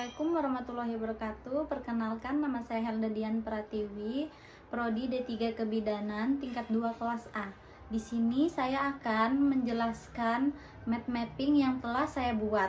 Assalamualaikum warahmatullahi wabarakatuh. Perkenalkan, nama saya Helda Dian Pratiwi, Prodi D3 Kebidanan tingkat 2 kelas A. Di sini saya akan menjelaskan mind mapping yang telah saya buat.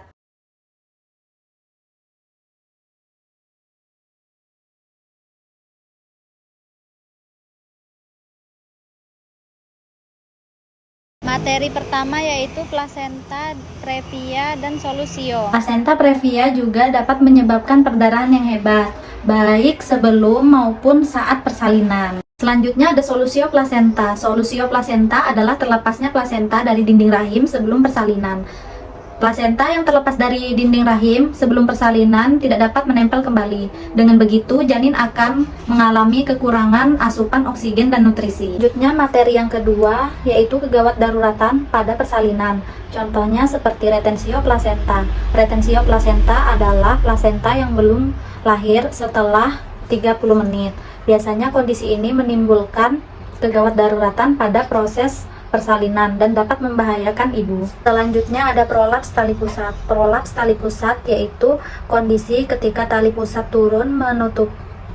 Materi pertama yaitu plasenta previa dan solusio. Plasenta previa juga dapat menyebabkan perdarahan yang hebat, baik sebelum maupun saat persalinan. Selanjutnya ada solusio plasenta. Solusio plasenta adalah terlepasnya plasenta dari dinding rahim sebelum persalinan. Plasenta yang terlepas dari dinding rahim sebelum persalinan tidak dapat menempel kembali. Dengan begitu, janin akan mengalami kekurangan asupan oksigen dan nutrisi. Selanjutnya, materi yang kedua yaitu kegawat daruratan pada persalinan. Contohnya seperti retensio plasenta. Retensio plasenta adalah plasenta yang belum lahir setelah 30 menit. Biasanya kondisi ini menimbulkan kegawat daruratan pada proses persalinan dan dapat membahayakan ibu. Selanjutnya ada prolaps tali pusat. Prolaps tali pusat yaitu kondisi ketika tali pusat turun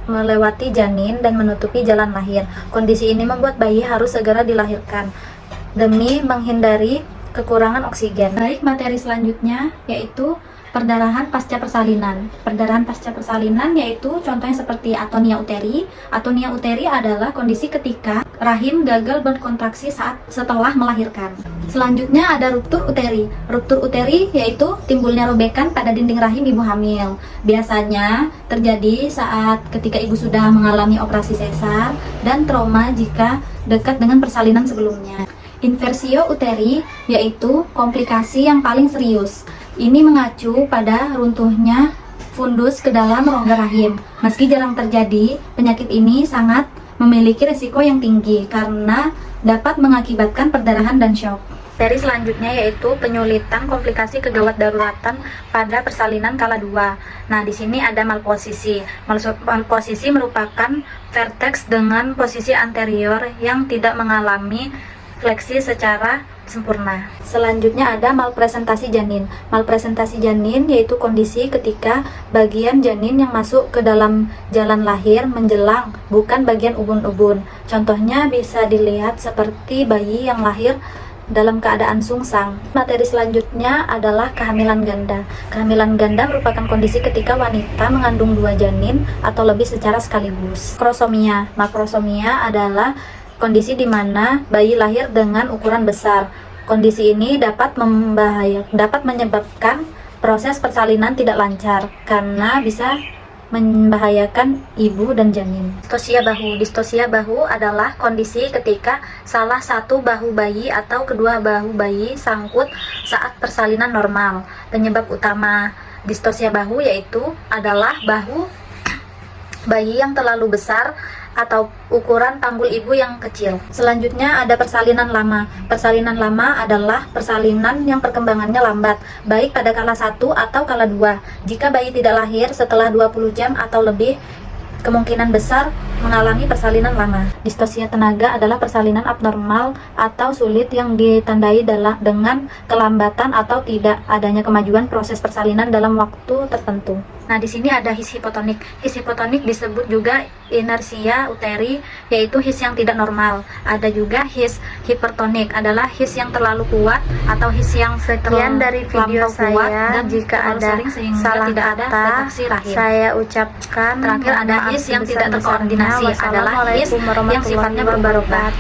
melewati janin dan menutupi jalan lahir. Kondisi ini membuat bayi harus segera dilahirkan demi menghindari kekurangan oksigen. Baik, materi selanjutnya yaitu perdarahan pasca persalinan. Perdarahan pasca persalinan yaitu contohnya seperti atonia uteri. Atonia uteri adalah kondisi ketika rahim gagal berkontraksi setelah melahirkan. Selanjutnya ada ruptur uteri. Ruptur uteri yaitu timbulnya robekan pada dinding rahim ibu hamil. Biasanya terjadi saat ketika ibu sudah mengalami operasi sesar dan trauma jika dekat dengan persalinan sebelumnya. Inversio uteri yaitu komplikasi yang paling serius. Ini mengacu pada runtuhnya fundus ke dalam rongga rahim. Meski jarang terjadi, penyakit ini sangat memiliki risiko yang tinggi karena dapat mengakibatkan perdarahan dan shock. Materi selanjutnya yaitu penyulitan komplikasi kegawat daruratan pada persalinan kala 2. Nah, di sini ada malposisi. Malposisi merupakan vertex dengan posisi anterior yang tidak mengalami fleksi secara sempurna. Selanjutnya ada malpresentasi janin. Malpresentasi janin yaitu kondisi ketika bagian janin yang masuk ke dalam jalan lahir menjelang, bukan bagian ubun-ubun. Contohnya bisa dilihat seperti bayi yang lahir dalam keadaan sungsang. Materi selanjutnya adalah kehamilan ganda. Kehamilan ganda merupakan kondisi ketika wanita mengandung 2 janin atau lebih secara sekaligus. Makrosomia. Makrosomia adalah kondisi di mana bayi lahir dengan ukuran besar. Kondisi ini dapat menyebabkan proses persalinan tidak lancar karena bisa membahayakan ibu dan janin. Distosia bahu. Distosia bahu adalah kondisi ketika salah satu bahu bayi atau kedua bahu bayi sangkut saat persalinan normal. Penyebab utama distosia bahu yaitu adalah bahu bayi yang terlalu besar atau ukuran panggul ibu yang kecil. Selanjutnya ada persalinan lama. Persalinan lama adalah persalinan yang perkembangannya lambat, baik pada kala 1 atau kala 2. Jika bayi tidak lahir setelah 20 jam atau lebih, kemungkinan besar mengalami persalinan lama. Distosia tenaga adalah persalinan abnormal atau sulit yang ditandai dengan kelambatan atau tidak adanya kemajuan proses persalinan dalam waktu tertentu. Nah, di sini ada his hipotonik. His hipotonik disebut juga inersia uteri, yaitu his yang tidak normal. Ada juga his hipertonik, adalah his yang terlalu kuat atau his yang sekian dari video saya. Dan jika ada salah tidak ada deteksi rahim, saya ucapkan. Terakhir ada his yang tidak terkoordinasi, adalah his yang sifatnya berubah-ubah.